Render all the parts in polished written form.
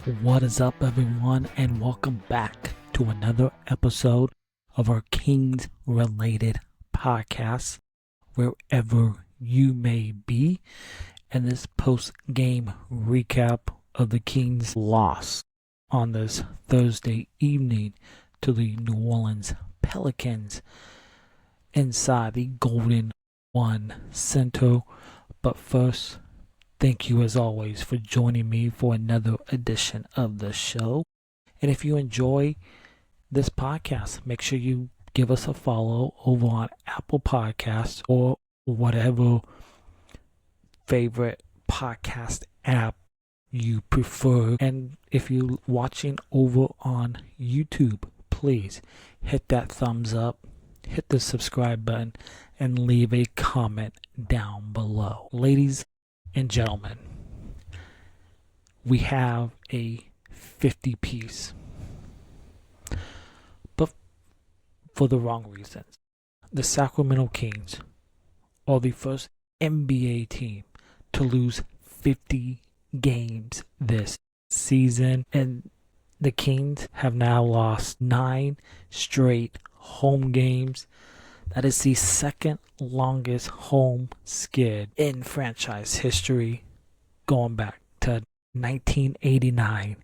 What is up, everyone, and welcome back to another episode of our Kings related podcast, wherever you may be, and this post-game recap of the Kings' loss on this Thursday evening to the New Orleans Pelicans inside the Golden One Center. But first, thank you as always for joining me for another edition of the show. And if you enjoy this podcast, make sure you give us a follow over on Apple Podcasts or whatever favorite podcast app you prefer. And if you're watching over on YouTube, please hit that thumbs up, hit the subscribe button, and leave a comment down below. Ladies and gentlemen, we have a 50-piece, but for the wrong reasons. The Sacramento Kings are the first NBA team to lose 50 games this season, and the Kings have now lost 9 straight home games. That is the second longest home skid in franchise history, going back to 1989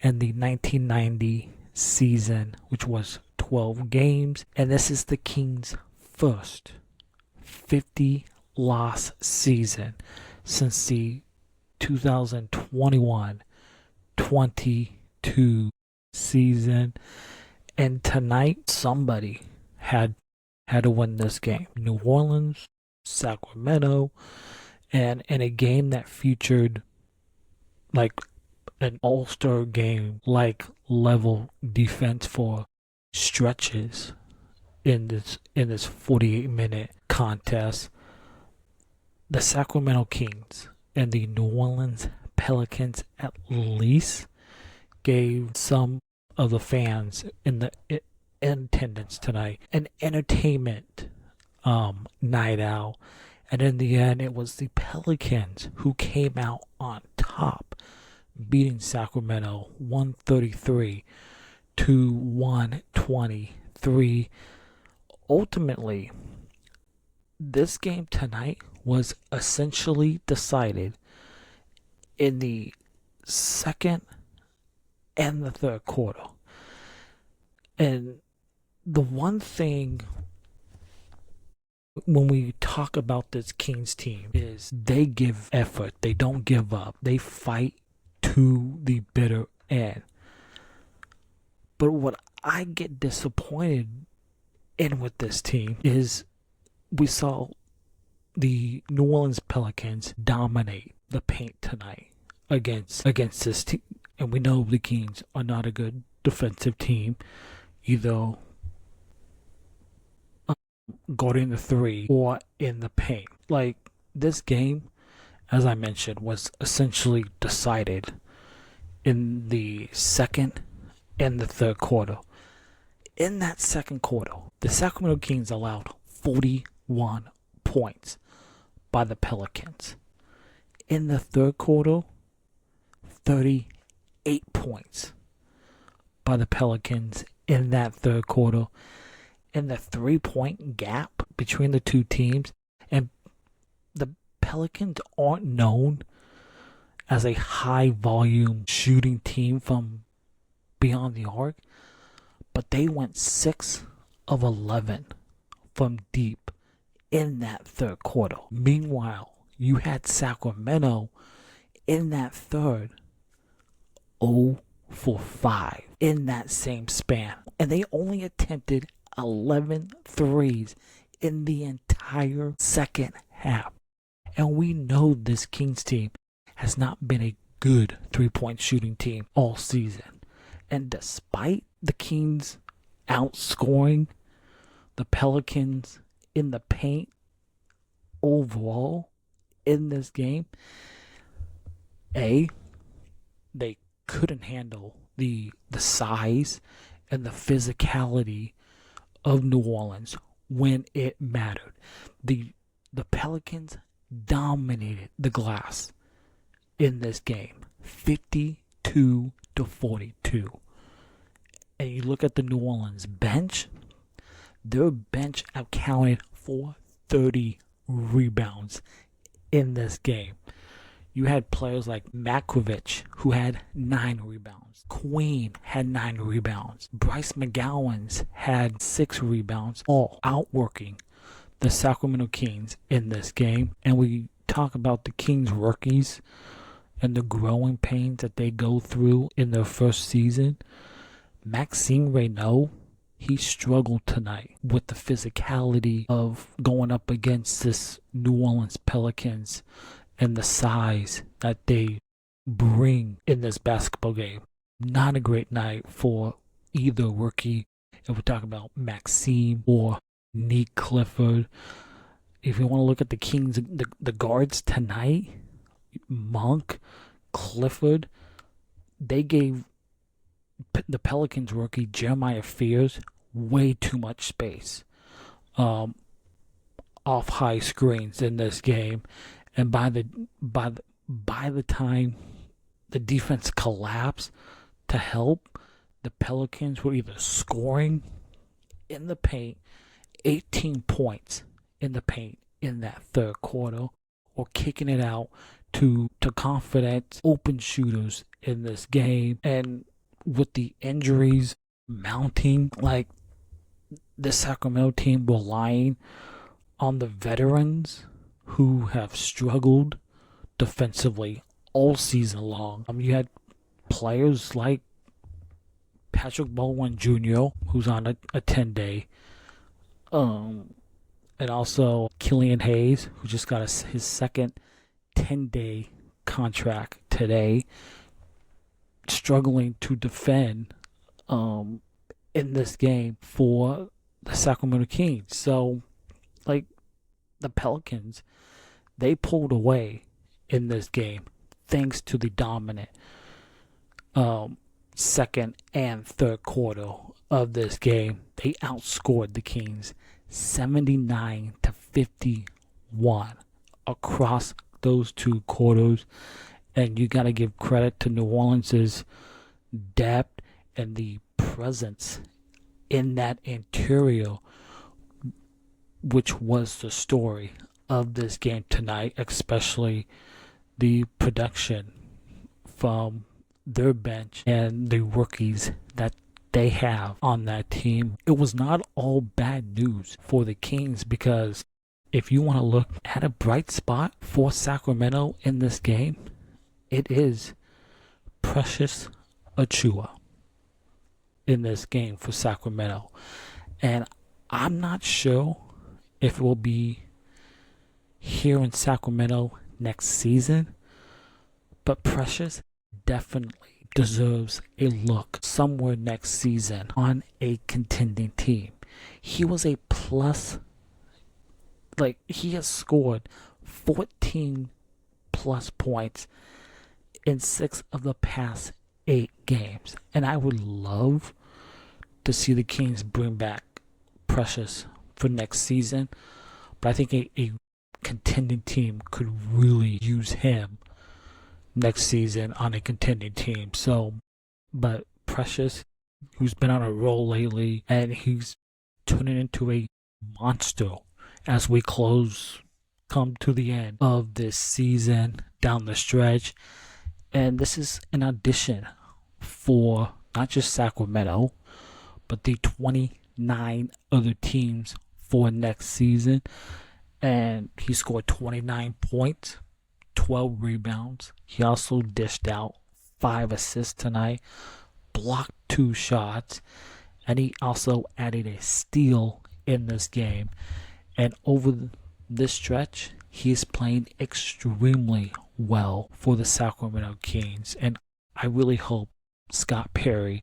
and the 1990 season, which was 12 games. And this is the Kings' first 50-loss season since the 2021-22 season. And tonight, somebody had to win this game. New Orleans, Sacramento, and in a game that featured like an all-star game, like level defense for stretches in this 48-minute contest. The Sacramento Kings and the New Orleans Pelicans at least gave some of the fans in attendance tonight an entertainment night out, and in the end it was the Pelicans who came out on top, beating Sacramento 133-123. Ultimately, this game tonight was essentially decided in the second and the third quarter. And the one thing when we talk about this Kings team is they give effort. They don't give up. They fight to the bitter end. But what I get disappointed in with this team is we saw the New Orleans Pelicans dominate the paint tonight against this team. And we know the Kings are not a good defensive team, either guarding the three or in the paint. Like, this game, as I mentioned, was essentially decided in the second and the third quarter. In that second quarter, the Sacramento Kings allowed 41 points by the Pelicans. In the third quarter, 38 points by the Pelicans in that third quarter. And the 3-point gap between the two teams, and the Pelicans aren't known as a high volume shooting team from beyond the arc, but they went 6 of 11 from deep in that third quarter. Meanwhile, you had Sacramento in that third 0 for 5 in that same span, and they only attempted 11 threes in the entire second half. And we know this Kings team has not been a good 3-point shooting team all season. And despite the Kings outscoring the Pelicans in the paint overall in this game, they couldn't handle the size and the physicality of New Orleans when it mattered. The Pelicans dominated the glass in this game, 52 to 42. And you look at the New Orleans bench, their bench accounted for 30 rebounds in this game. You had players like Matkovic, who had 9 rebounds. Queen had 9 rebounds. Bryce McGowens had 6 rebounds, all outworking the Sacramento Kings in this game. And we talk about the Kings rookies and the growing pains that they go through in their first season. Maxime Raynaud, he struggled tonight with the physicality of going up against this New Orleans Pelicans and the size that they bring in this basketball game. Not a great night for either rookie. If we talk about Maxime or Nique Clifford. If you want to look at the Kings, the guards tonight, Monk, Clifford, they gave the Pelicans rookie Jeremiah Fears way too much space off high screens in this game. And by the time the defense collapsed to help, the Pelicans were either scoring in the paint, 18 points in the paint in that third quarter, or kicking it out to confident open shooters in this game. And with the injuries mounting, like the Sacramento team relying on the veterans who have struggled defensively all season long. You had players like Patrick Baldwin Jr., who's on a 10-day, and also Killian Hayes, who just got his second 10-day contract today, struggling to defend in this game for the Sacramento Kings. So, like, the Pelicans, they pulled away in this game thanks to the dominant second and third quarter of this game. They outscored the Kings 79 to 51 across those two quarters. And you got to give credit to New Orleans' depth and the presence in that interior, which was the story of this game tonight, especially the production from their bench and the rookies that they have on that team. It was not all bad news for the Kings, because if you want to look at a bright spot for Sacramento in this game, it is Precious Achiuwa in this game for Sacramento. And I'm not sure if it will be here in Sacramento next season, but Precious definitely deserves a look somewhere next season on a contending team. He was a plus, like, he has scored 14 plus points in 6 of the past 8 games. And I would love to see the Kings bring back Precious for next season. But I think a contending team could really use him next season on a contending team. So, but Precious, who's been on a roll lately, and he's turning into a monster as we come to the end of this season down the stretch. And this is an audition for not just Sacramento, but the 29 other teams for next season. And he scored 29 points, 12 rebounds. He also dished out 5 assists tonight, blocked 2 shots, and he also added a steal in this game. And over this stretch, he's playing extremely well for the Sacramento Kings. And I really hope Scott Perry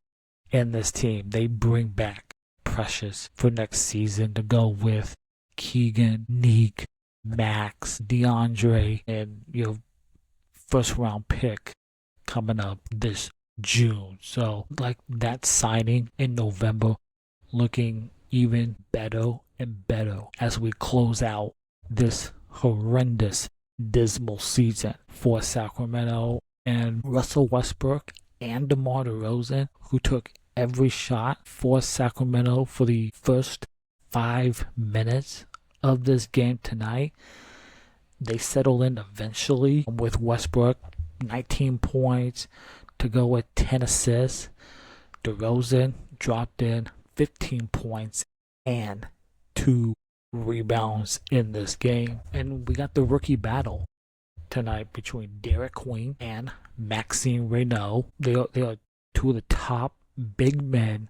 and this team, they bring back Precious for next season to go with Keegan, Nique, Max, DeAndre, and first round pick coming up this June. So, like, that signing in November looking even better and better as we close out this horrendous, dismal season for Sacramento. And Russell Westbrook and DeMar DeRozan, who took every shot for Sacramento for the first 5 minutes of this game tonight. They settled in eventually with Westbrook, 19 points to go with 10 assists. DeRozan dropped in 15 points and 2 rebounds in this game. And we got the rookie battle tonight between Derek Queen and Maxime Raynaud. They are two of the top big men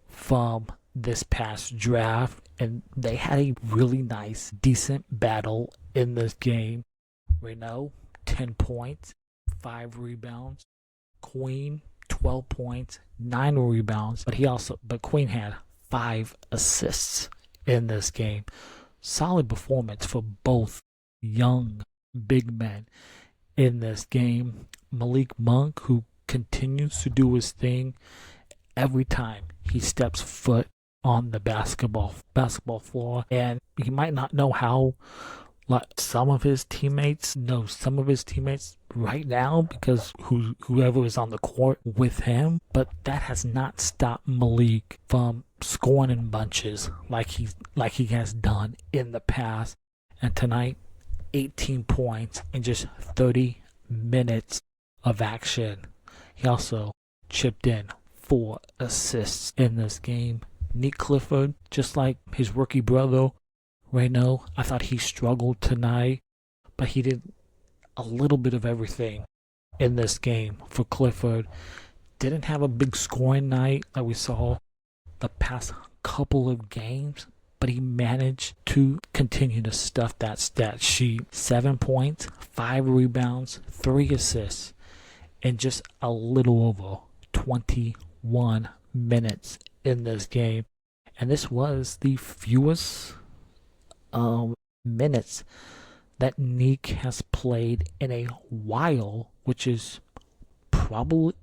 from this past draft, and they had a really nice, decent battle in this game. Raynaud, 10 points, 5 rebounds. Queen, 12 points, 9 rebounds, but Queen had 5 assists in this game. Solid performance for both young big men in this game. Malik Monk, who continues to do his thing every time he steps foot on the basketball floor, and he might not know how some of his teammates know some of his teammates right now because whoever is on the court with him, but that has not stopped Malik from scoring in bunches like he has done in the past. And tonight, 18 points in just 30 minutes of action. He also chipped in 4 assists in this game. Nique Clifford, just like his rookie brother Raynaud, I thought he struggled tonight, but he did a little bit of everything in this game for Clifford. Didn't have a big scoring night like we saw the past couple of games, but he managed to continue to stuff that stat sheet. 7 points, 5 rebounds, 3 assists in just a little over 21 minutes in this game. And this was the fewest minutes that Nique has played in a while, which is probably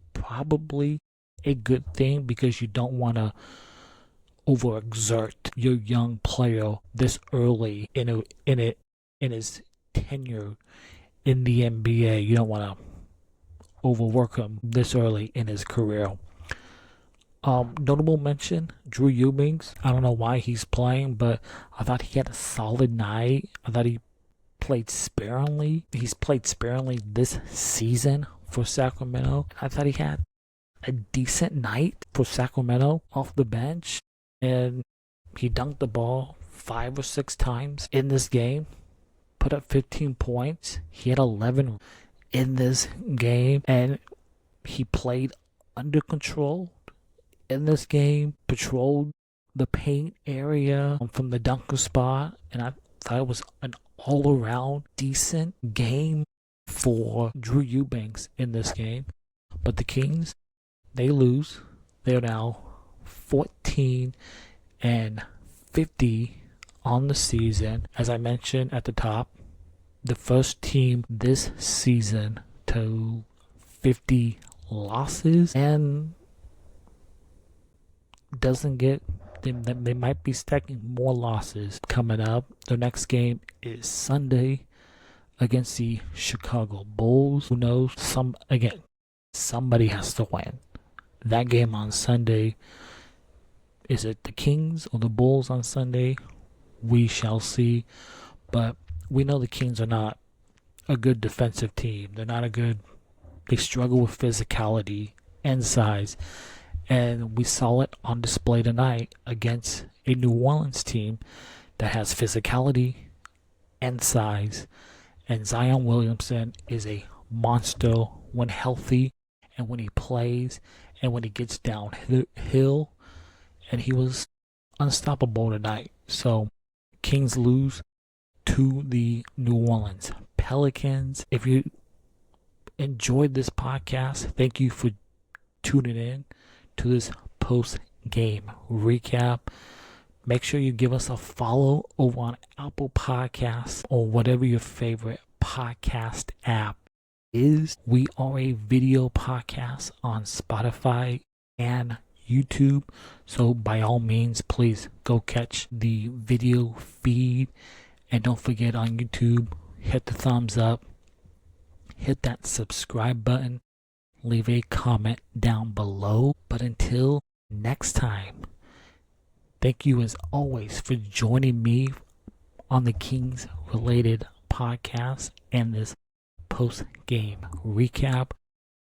a good thing because you don't want to overexert your young player this early in his tenure in the NBA. You don't want to overwork him this early in his career. Notable mention, Drew Eubanks. I don't know why he's playing, but I thought he had a solid night. I thought he played sparingly. He's played sparingly this season for Sacramento. I thought he had a decent night for Sacramento off the bench, and he dunked the ball 5 or 6 times in this game. Put up 15 points. He had 11 in this game, and he played under control in this game, patrolled the paint area from the dunker spot, and I thought it was an all-around decent game for Drew Eubanks in this game. But the Kings, they lose. They are now 14-50 on the season. As I mentioned at the top, the first team this season to 50 losses, and they might be stacking more losses coming up. Their next game is Sunday against the Chicago Bulls. Who knows? Somebody has to win that game on Sunday. Is it the Kings or the Bulls on Sunday? We shall see. But we know the Kings are not a good defensive team. They struggle with physicality and size. And we saw it on display tonight against a New Orleans team that has physicality and size. And Zion Williamson is a monster when healthy and when he plays and when he gets downhill. And he was unstoppable tonight. So Kings lose to the New Orleans Pelicans. If you enjoyed this podcast, thank you for tuning in to this post-game recap. Make sure you give us a follow over on Apple Podcasts or whatever your favorite podcast app is. We are a video podcast on Spotify and YouTube, so by all means, please go catch the video feed. And don't forget, on YouTube, hit the thumbs up, hit that subscribe button, leave a comment down below. But until next time, thank you as always for joining me on the Kings related podcast and this post-game recap.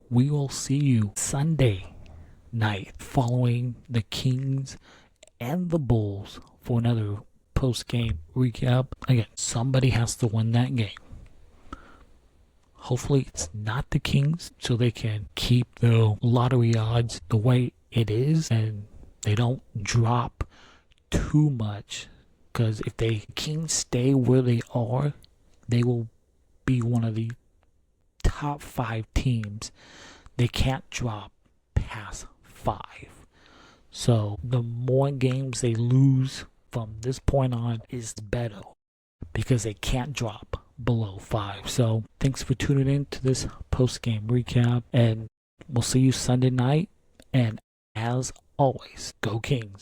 We will see you Sunday night following the Kings and the Bulls for another post-game recap. Again, somebody has to win that game. Hopefully it's not the Kings, so they can keep the lottery odds the way it is and they don't drop too much. Because if the Kings stay where they are, they will be one of the top 5 teams. They can't drop past 5. So the more games they lose from this point on is better, because they can't drop below 5. So thanks for tuning in to this post-game recap, and we'll see you Sunday night. And as always, go Kings.